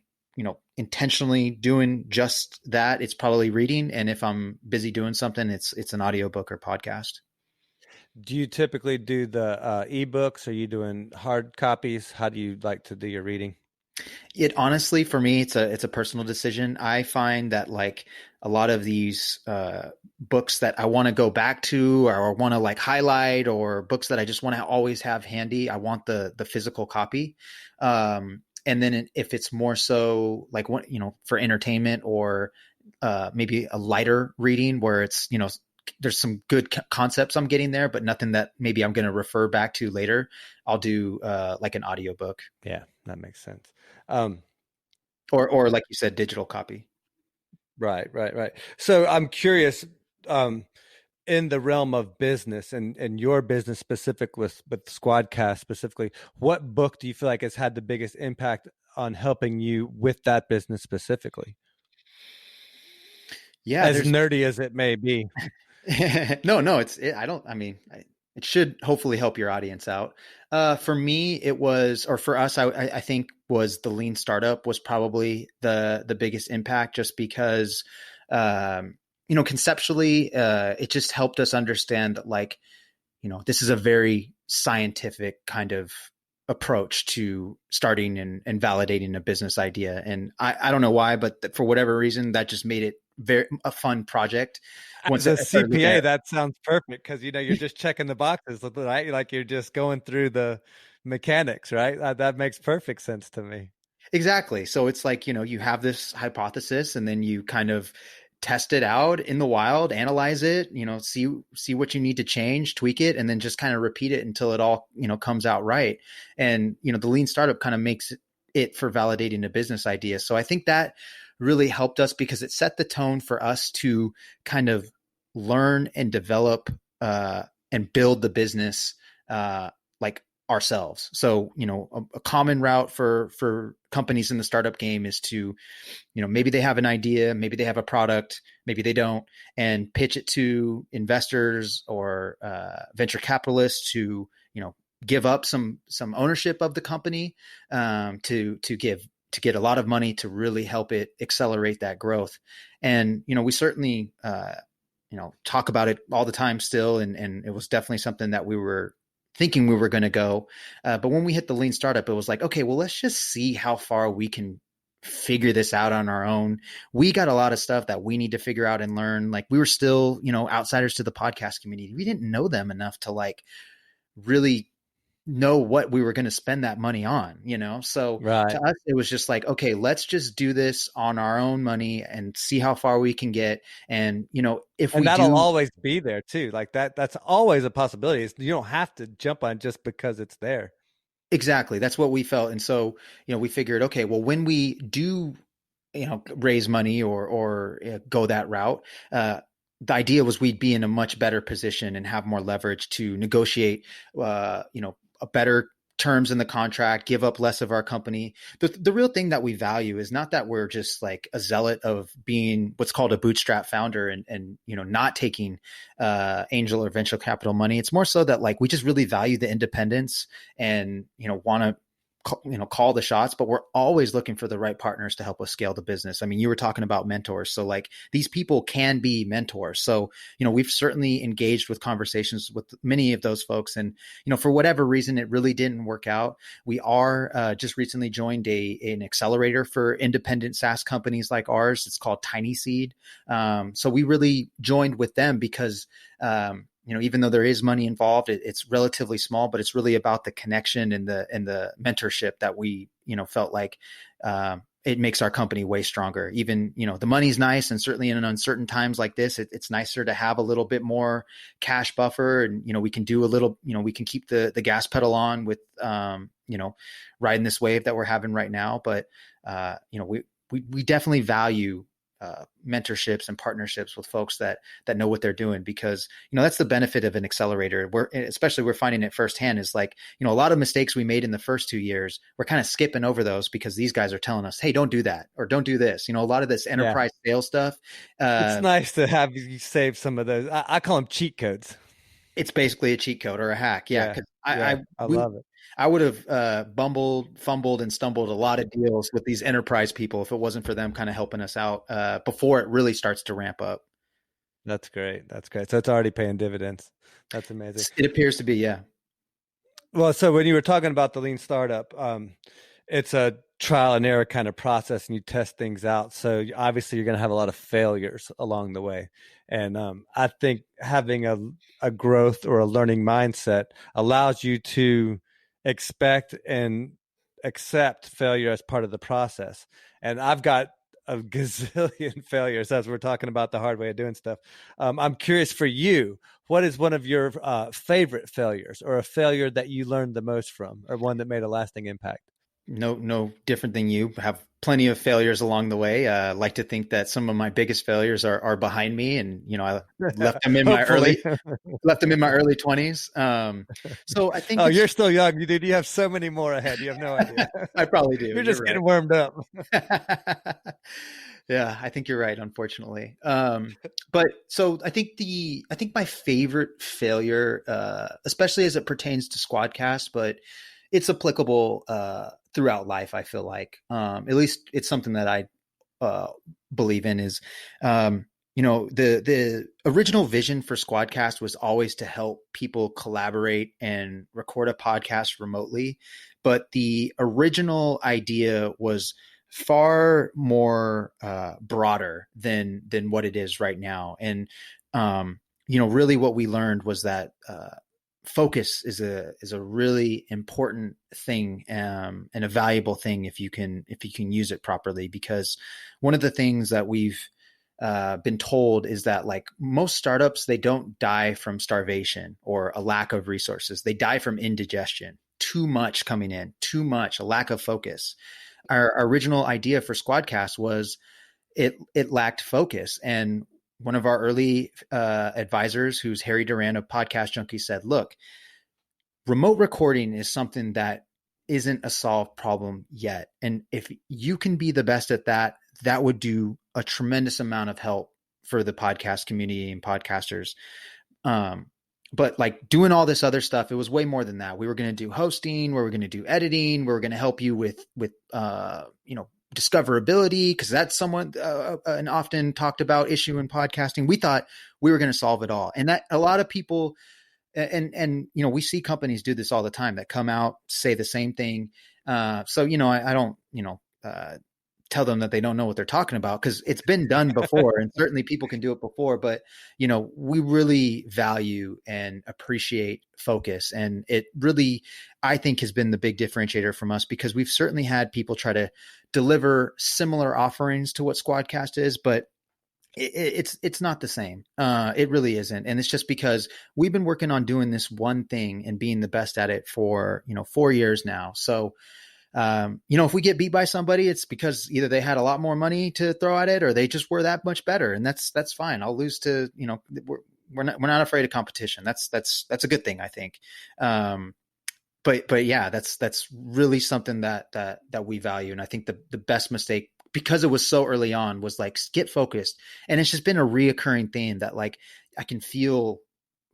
intentionally doing just that, it's probably reading. And if I'm busy doing something, it's an audiobook or podcast. Do you typically do the ebooks? Are you doing hard copies? How do you like to do your reading? It honestly, for me, it's a personal decision. I find that like a lot of these books that I want to go back to or want to like highlight, or books that I just want to always have handy, I want the physical copy. And then if it's more so like what, for entertainment or maybe a lighter reading where it's, there's some good concepts I'm getting there, but nothing that maybe I'm going to refer back to later, I'll do like an audiobook. Yeah, that makes sense. Or like you said, digital copy. Right. So I'm curious, in the realm of business and your business specific with Squadcast specifically, what book do you feel like has had the biggest impact on helping you with that business specifically? Yeah, as nerdy as it may be. No, it should hopefully help your audience out. For me, it was, or for us, I think was the Lean Startup was probably the biggest impact, just because, conceptually, it just helped us understand that, like, this is a very scientific kind of approach to starting and validating a business idea. And I don't know why, but for whatever reason, that just made it a fun project. As a CPA, that sounds perfect, because you're just checking the boxes, right? Like you're just going through the mechanics, right? That makes perfect sense to me. Exactly. So it's like, you have this hypothesis, and then you kind of test it out in the wild, analyze it, see what you need to change, tweak it, and then just kind of repeat it until it all, comes out right. And, the Lean Startup kind of makes it for validating a business idea. So I think that really helped us, because it set the tone for us to kind of learn and develop and build the business like ourselves. So, a common route for companies in the startup game is to, maybe they have an idea, maybe they have a product, maybe they don't, and pitch it to investors or venture capitalists to, give up some ownership of the company to get a lot of money to really help it accelerate that growth. And, we certainly, talk about it all the time still. And it was definitely something that we were thinking we were going to go. But when we hit the Lean Startup, it was like, okay, well, let's just see how far we can figure this out on our own. We got a lot of stuff that we need to figure out and learn. Like, we were still, outsiders to the podcast community. We didn't know them enough to like really know what we were going to spend that money on, so right. To us, it was just like, okay, let's just do this on our own money and see how far we can get. And, that'll always be there too. Like that's always a possibility. You don't have to jump on just because it's there. Exactly. That's what we felt. And so, we figured, okay, well, when we do, raise money or go that route, the idea was we'd be in a much better position and have more leverage to negotiate, a better terms in the contract, give up less of our company. The real thing that we value is not that we're just like a zealot of being what's called a bootstrap founder and not taking angel or venture capital money. It's more so that like we just really value the independence and want to call the shots, but we're always looking for the right partners to help us scale the business. I mean, you were talking about mentors. So like these people can be mentors. So, we've certainly engaged with conversations with many of those folks. And, for whatever reason, it really didn't work out. We are just recently joined an accelerator for independent SaaS companies like ours. It's called Tiny Seed. So we really joined with them because, even though there is money involved, it's relatively small, but it's really about the connection and the mentorship that we, felt like it makes our company way stronger. Even, the money's nice, and certainly in uncertain times like this, it's nicer to have a little bit more cash buffer, and we can do a little, we can keep the gas pedal on with, riding this wave that we're having right now. But we definitely value mentorships and partnerships with folks that know what they're doing, because that's the benefit of an accelerator. We're finding it firsthand is like, a lot of mistakes we made in the first 2 years, we're kind of skipping over those because these guys are telling us, hey, don't do that, or don't do this. A lot of this enterprise sales stuff. It's nice to have you save some of those. I call them cheat codes. It's basically a cheat code or a hack. Yeah. I love it. I would have bumbled, fumbled, and stumbled a lot of deals with these enterprise people if it wasn't for them kind of helping us out before it really starts to ramp up. That's great. So it's already paying dividends. That's amazing. It appears to be, yeah. Well, so when you were talking about the lean startup, it's a trial and error kind of process, and you test things out. So obviously you're going to have a lot of failures along the way. And I think having a growth or a learning mindset allows you to expect and accept failure as part of the process. And I've got a gazillion failures as we're talking about the hard way of doing stuff. I'm curious for you, what is one of your favorite failures, or a failure that you learned the most from, or one that made a lasting impact? No different than you. Have plenty of failures along the way. I like to think that some of my biggest failures are behind me, and I left them in my early 20s. So I think you're still young, dude. You have so many more ahead. You have no idea. I probably do. You're just getting warmed up. Yeah, I think you're right, unfortunately. But so I think my favorite failure, especially as it pertains to Squadcast, but it's applicable throughout life, I feel like. At least it's something that I believe in is, the original vision for Squadcast was always to help people collaborate and record a podcast remotely. But the original idea was far more broader than what it is right now. And, really what we learned was that focus is a really important thing, and a valuable thing if you can use it properly. Because one of the things that we've been told is that, like, most startups, they don't die from starvation or a lack of resources. They die from indigestion, too much coming in, a lack of focus. Our original idea for Squadcast was it lacked focus. And one of our early advisors, who's Harry Duran of Podcast Junkie, said, look, remote recording is something that isn't a solved problem yet. And if you can be the best at that, that would do a tremendous amount of help for the podcast community and podcasters. But like doing all this other stuff, it was way more than that. We were going to do hosting, we were going to do editing, we were going to help you with discoverability, because that's somewhat an often talked about issue in podcasting. We thought we were going to solve it all, and that a lot of people, and we see companies do this all the time, that come out, say the same thing. So I don't tell them that they don't know what they're talking about, because it's been done before, and certainly people can do it before. But we really value and appreciate focus, and it really, I think, has been the big differentiator from us, because we've certainly had people try to deliver similar offerings to what Squadcast is, but it's not the same. It really isn't. And it's just because we've been working on doing this one thing and being the best at it for 4 years now. So if we get beat by somebody, it's because either they had a lot more money to throw at it, or they just were that much better. And that's fine. I'll lose to, we're not afraid of competition. That's a good thing, I think. But yeah, that's really something that we value. And I think the best mistake, because it was so early on, was like, get focused. And it's just been a reoccurring theme that, like, I can feel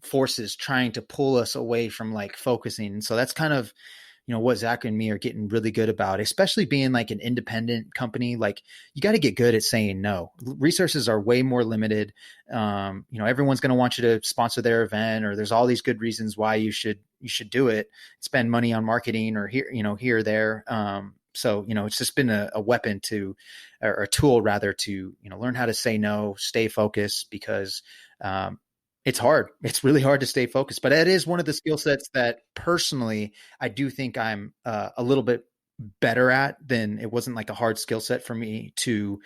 forces trying to pull us away from like focusing. And so that's kind of, what Zach and me are getting really good about, especially being like an independent company. Like, you got to get good at saying no. Resources are way more limited. Everyone's going to want you to sponsor their event, or there's all these good reasons why you should do it, spend money on marketing, or here or there. So, it's just been a weapon or a tool rather to, learn how to say no, stay focused, because it's hard. It's really hard to stay focused, but it is one of the skill sets that personally, I do think I'm a little bit better at. Than it wasn't like a hard skill set for me to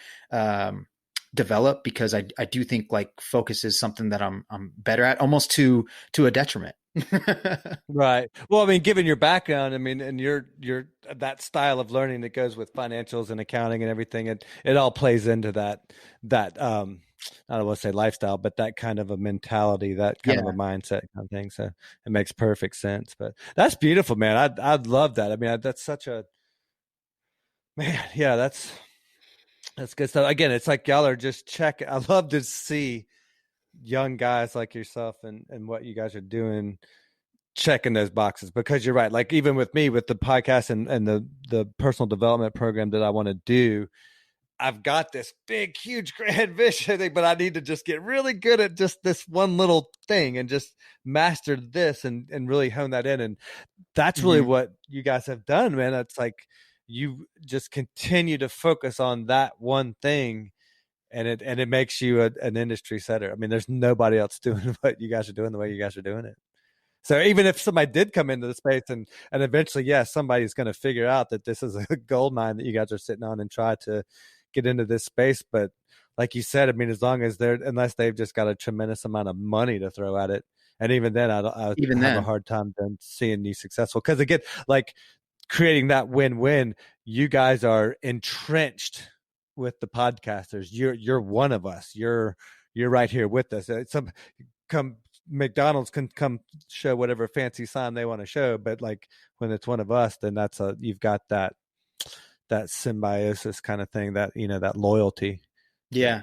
develop, because I do think like focus is something that I'm better at, almost to a detriment. Right. Well, I mean, given your background, I mean, and you're that style of learning that goes with financials and accounting and everything, it all plays into that I don't want to say lifestyle, but that kind of a mentality, that kind of a mindset kind of thing. So it makes perfect sense. But that's beautiful, man. I'd love that. I mean, that's such a, man. Yeah, that's good stuff. Again, it's like y'all are just checking. I love to see young guys like yourself and what you guys are doing, checking those boxes, because you're right. Like, even with me, with the podcast and the personal development program that I want to do, I've got this big, huge, grand vision thing, but I need to just get really good at just this one little thing and just master this and really hone that in. And that's really what you guys have done, man. It's like you just continue to focus on that one thing, and it makes you an industry setter. I mean, there's nobody else doing what you guys are doing the way you guys are doing it. So even if somebody did come into the space and eventually, yes, somebody's going to figure out that this is a gold mine that you guys are sitting on and try to get into this space. But like you said, I mean, as long as unless they've just got a tremendous amount of money to throw at it. And even then, I have a hard time then seeing you successful. Because again, like, creating that win-win, you guys are entrenched with the podcasters. You're one of us. You're right here with us. McDonald's can come show whatever fancy sign they want to show, but like when it's one of us, then you've got that symbiosis kind of thing, that that loyalty. Yeah.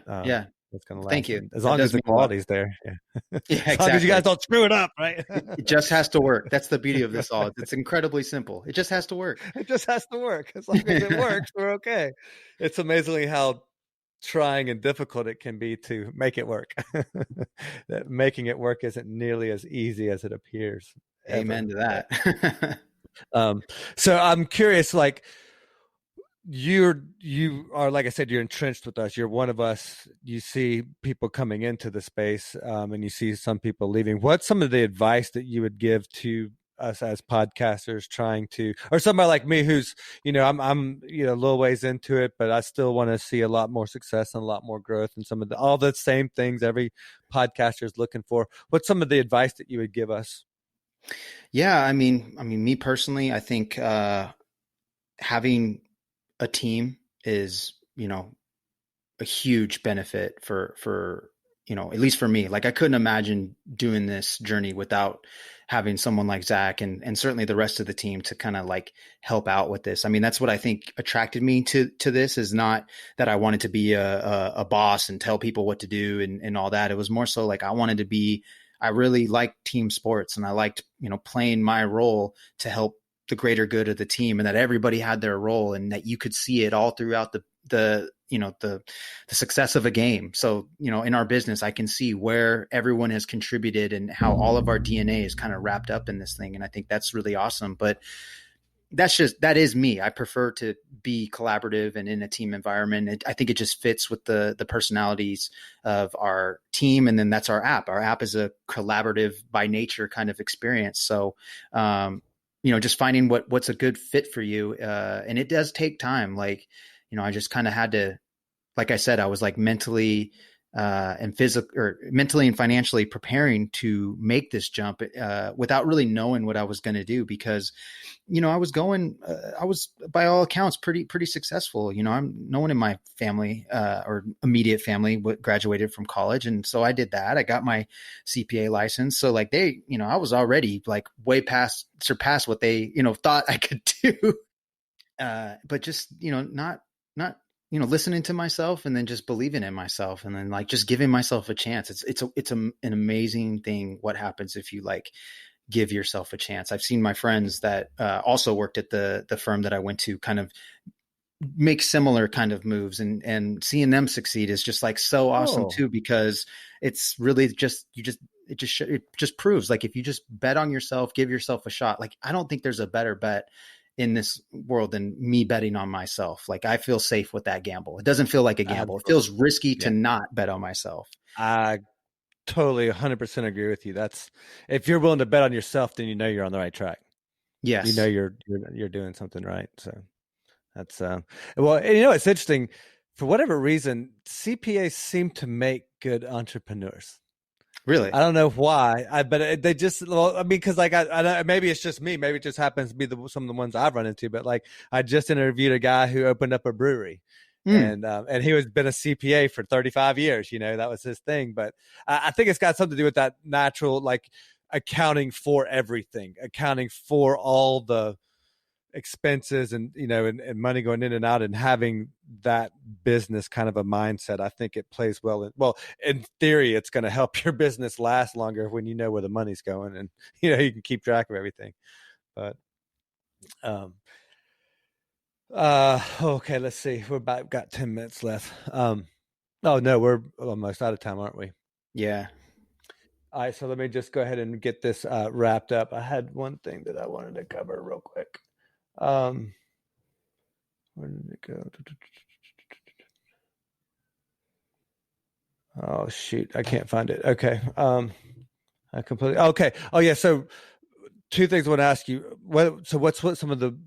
That's gonna last. Thank you. As long as the quality's there. Yeah. As long as you guys don't screw it up, right? It just has to work. That's the beauty of this all. It's incredibly simple. It just has to work. It just has to work. As long as it works, we're okay. It's amazingly how trying and difficult it can be to make it work. That making it work isn't nearly as easy as it appears. Amen to that. So I'm curious, like, you are, like I said, you're entrenched with us. You're one of us. You see people coming into the space, and you see some people leaving. What's some of the advice that you would give to us as podcasters trying to, or somebody like me who's, I'm a little ways into it, but I still want to see a lot more success and a lot more growth and some of all the same things every podcaster is looking for. What's some of the advice that you would give us? Yeah, I mean, me personally, I think having a team is, a huge benefit for at least for me. Like, I couldn't imagine doing this journey without having someone like Zack and certainly the rest of the team to kind of like help out with this. I mean, that's what I think attracted me to this, is not that I wanted to be a boss and tell people what to do and all that. It was more so like I really liked team sports, and I liked, playing my role to help the greater good of the team, and that everybody had their role, and that you could see it all throughout the success of a game. So, in our business, I can see where everyone has contributed and how all of our DNA is kind of wrapped up in this thing. And I think that's really awesome. But that is me. I prefer to be collaborative and in a team environment. I think it just fits with the personalities of our team. And then that's our app. Our app is a collaborative by nature kind of experience. So, just finding what's a good fit for you. And it does take time. Like, I just kind of had to, like I said, I was like mentally and financially preparing to make this jump without really knowing what I was going to do, because, I was by all accounts pretty successful. No one in my family or immediate family graduated from college. And so I did that. I got my CPA license. So like I was already like surpassed what they, thought I could do. But just, not listening to myself, and then just believing in myself, and then like just giving myself a chance. It's an amazing thing what happens if you like give yourself a chance. I've seen my friends that also worked at the firm that I went to kind of make similar kind of moves, and seeing them succeed is just like so awesome too, because it's really just, it just proves like if you just bet on yourself, give yourself a shot. Like, I don't think there's a better bet in this world than me betting on myself. Like, I feel safe with that gamble. It doesn't feel like a gamble. It feels risky to not bet on myself. I totally 100% agree with you. That's, if you're willing to bet on yourself, then you know you're on the right track. Yes. You know you're doing something right. So that's well, and it's interesting. For whatever reason, CPAs seem to make good entrepreneurs. Really? I don't know why. But they just, well, I mean, because like I maybe it's just me. Maybe it just happens to be some of the ones I've run into. But like, I just interviewed a guy who opened up a brewery, and he was been a CPA for 35 years. That was his thing. But I think it's got something to do with that natural, like, accounting for everything, accounting for all the expenses and and money going in and out, and having that business kind of a mindset. I think it plays well in theory. It's going to help your business last longer when you know where the money's going, and you can keep track of everything. But okay, let's see, got 10 minutes left. Oh no, we're almost out of time, aren't we? Yeah. All right, so let me just go ahead and get this wrapped up. I had one thing that I wanted to cover real quick. Where did it go? Oh shoot, I can't find it. Okay. I completely okay. Oh yeah, so two things I want to ask you. What some of the,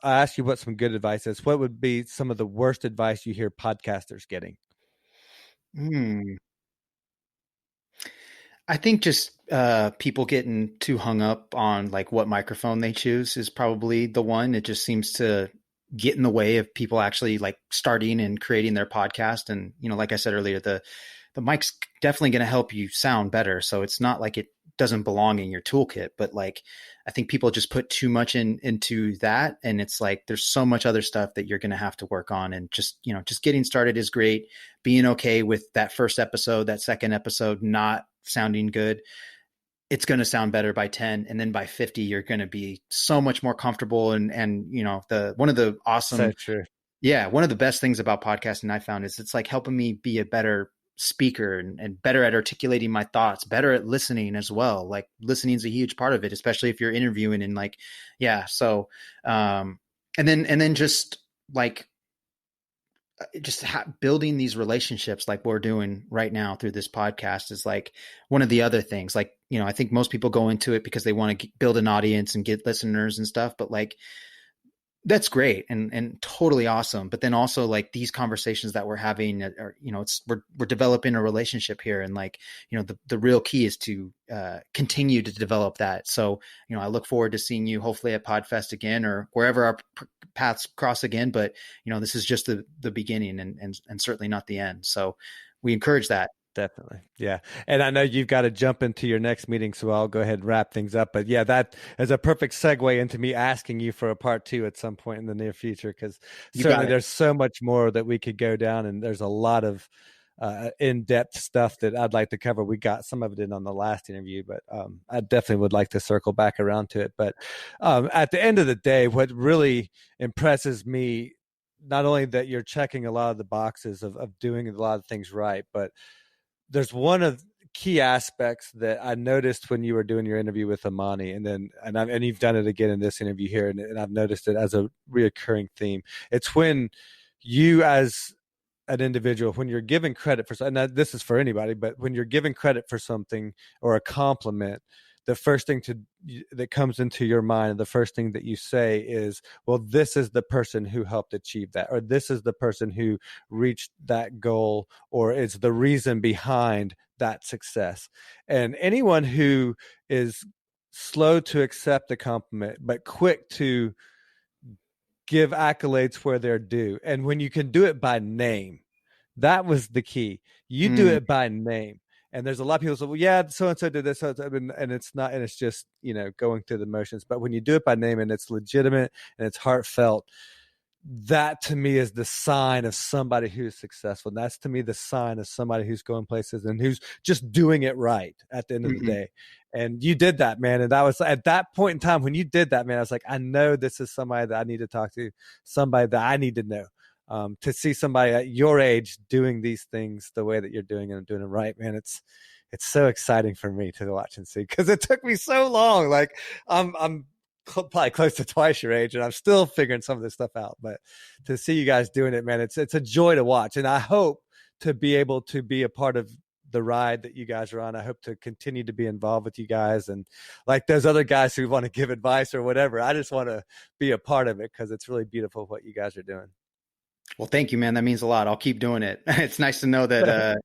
I asked you what some good advice is. What would be some of the worst advice you hear podcasters getting? I think just people getting too hung up on like what microphone they choose is probably the one. It just seems to get in the way of people actually like starting and creating their podcast. And like I said earlier, the mic's definitely going to help you sound better. So it's not like it doesn't belong in your toolkit, but like, I think people just put too much into that. And it's like, there's so much other stuff that you're going to have to work on. And just getting started is great. Being okay with that first episode, that second episode, not sounding good. It's going to sound better by 10. And then by 50, you're going to be so much more comfortable. And one of the awesome, So true. Yeah. One of the best things about podcasting I found is it's like helping me be a better speaker and better at articulating my thoughts, better at listening as well. Like, listening is a huge part of it, especially if you're interviewing and like, yeah. So, and then just like, building these relationships like we're doing right now through this podcast is like one of the other things. Like, I think most people go into it because they want to build an audience and get listeners and stuff, but like, that's great and totally awesome. But then also like these conversations that we're having are, we're developing a relationship here. And like, the real key is to continue to develop that. So, I look forward to seeing you hopefully at PodFest again or wherever our paths cross again. But, this is just the beginning and certainly not the end. So we encourage that. Definitely. Yeah. And I know you've got to jump into your next meeting, so I'll go ahead and wrap things up. But yeah, that is a perfect segue into me asking you for a part 2 at some point in the near future, because certainly there's so much more that we could go down, and there's a lot of in-depth stuff that I'd like to cover. We got some of it in on the last interview, but I definitely would like to circle back around to it. But at the end of the day, what really impresses me, not only that you're checking a lot of the boxes of doing a lot of things right, but there's one of key aspects that I noticed when you were doing your interview with Amani, and you've done it again in this interview here, and I've noticed it as a reoccurring theme. It's when you, as an individual, when you're given credit for something, and this is for anybody, but when you're given credit for something or a compliment, the first thing that comes into your mind, the first thing that you say is, well, this is the person who helped achieve that, or this is the person who reached that goal, or is the reason behind that success. And anyone who is slow to accept a compliment, but quick to give accolades where they're due, and when you can do it by name, that was the key. You do it by name. And there's a lot of people say, well, yeah, so-and-so did this, so-and-so, and it's not, and it's just, going through the motions. But when you do it by name and it's legitimate and it's heartfelt, that to me is the sign of somebody who's successful. And that's to me the sign of somebody who's going places and who's just doing it right at the end of the day. And you did that, man. And that was at that point in time when you did that, man, I was like, I know this is somebody that I need to talk to, somebody that I need to know. To see somebody at your age doing these things the way that you're doing and doing it right, man, it's so exciting for me to watch and see, because it took me so long. Like I'm probably close to twice your age and I'm still figuring some of this stuff out, but to see you guys doing it, man, it's a joy to watch. And I hope to be able to be a part of the ride that you guys are on. I hope to continue to be involved with you guys. And like those other guys who want to give advice or whatever, I just want to be a part of it because it's really beautiful what you guys are doing. Well, thank you, man. That means a lot. I'll keep doing it. It's nice to know that,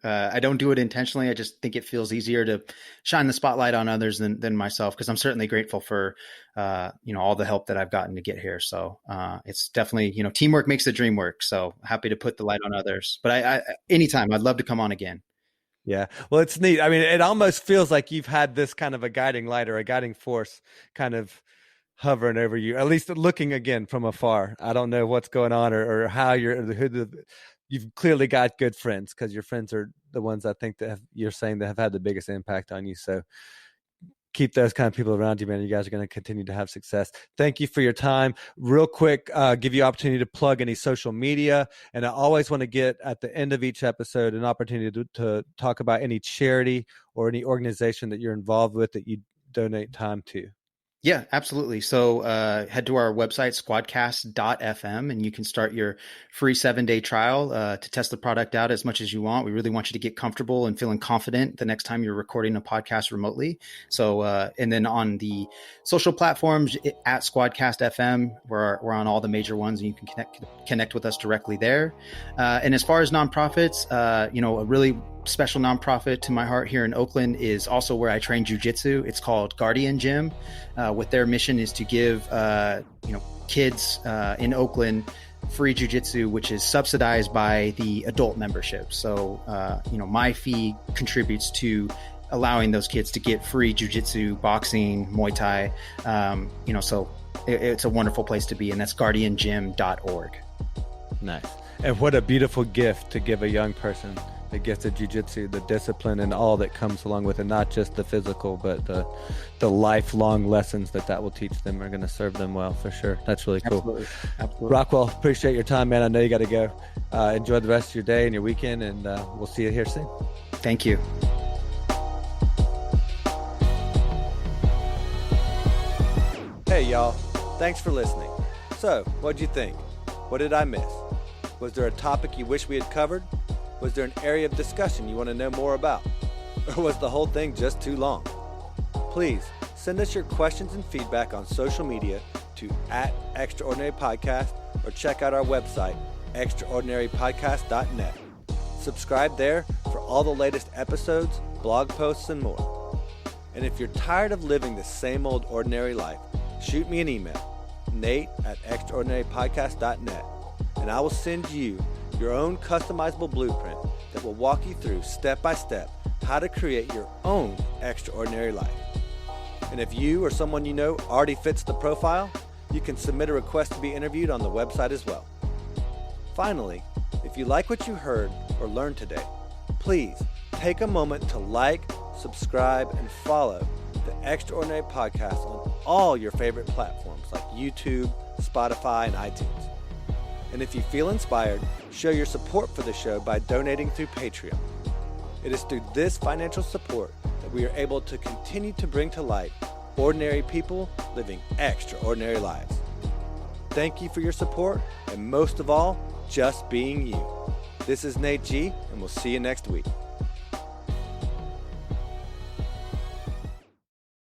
I don't do it intentionally. I just think it feels easier to shine the spotlight on others than myself, because I'm certainly grateful for, all the help that I've gotten to get here. So it's definitely, teamwork makes the dream work. So happy to put the light on others. But I anytime, I'd love to come on again. Yeah. Well, it's neat. I mean, it almost feels like you've had this kind of a guiding light or a guiding force kind of hovering over you, at least looking again from afar. I don't know what's going on or how you've clearly got good friends, because your friends are the ones I think that you're saying that have had the biggest impact on you. So keep those kind of people around you, man. You guys are going to continue to have success. Thank you for your time. Real quick, give you opportunity to plug any social media. And I always want to get at the end of each episode an opportunity to talk about any charity or any organization that you're involved with that you donate time to. Yeah, absolutely. So head to our website, squadcast.fm, and you can start your free 7-day trial to test the product out as much as you want. We really want you to get comfortable and feeling confident the next time you're recording a podcast remotely. So, and then on the social platforms at Squadcast.fm, we're on all the major ones, and you can connect with us directly there. And as far as nonprofits, a really special nonprofit to my heart here in Oakland is also where I train jujitsu. It's called Guardian Gym. What their mission is to give, kids in Oakland free jujitsu, which is subsidized by the adult membership. So, my fee contributes to allowing those kids to get free jujitsu, boxing, Muay Thai. So it's a wonderful place to be, and that's guardiangym.org. Nice. And what a beautiful gift to give a young person. The gift of jiu-jitsu, the discipline and all that comes along with it, not just the physical, but the lifelong lessons that will teach them are going to serve them well, for sure. That's really cool. Absolutely. Rockwell, appreciate your time, man. I know you got to go. Enjoy the rest of your day and your weekend, and we'll see you here soon. Thank you. Hey, y'all. Thanks for listening. So, what'd you think? What did I miss? Was there a topic you wish we had covered? Was there an area of discussion you want to know more about? Or was the whole thing just too long? Please send us your questions and feedback on social media to @ExtraordinaryPodcast or check out our website, extraordinarypodcast.net. Subscribe there for all the latest episodes, blog posts, and more. And if you're tired of living the same old ordinary life, shoot me an email, nate@extraordinarypodcast.net, and I will send you your own customizable blueprint that will walk you through step by step how to create your own extraordinary life. And if you or someone you know already fits the profile, you can submit a request to be interviewed on the website as well. Finally, if you like what you heard or learned today, please take a moment to like, subscribe, and follow the Extraordinary Podcast on all your favorite platforms like YouTube, Spotify, and iTunes. And if you feel inspired, show your support for the show by donating through Patreon. It is through this financial support that we are able to continue to bring to light ordinary people living extraordinary lives. Thank you for your support, and most of all, just being you. This is Nate G, and we'll see you next week.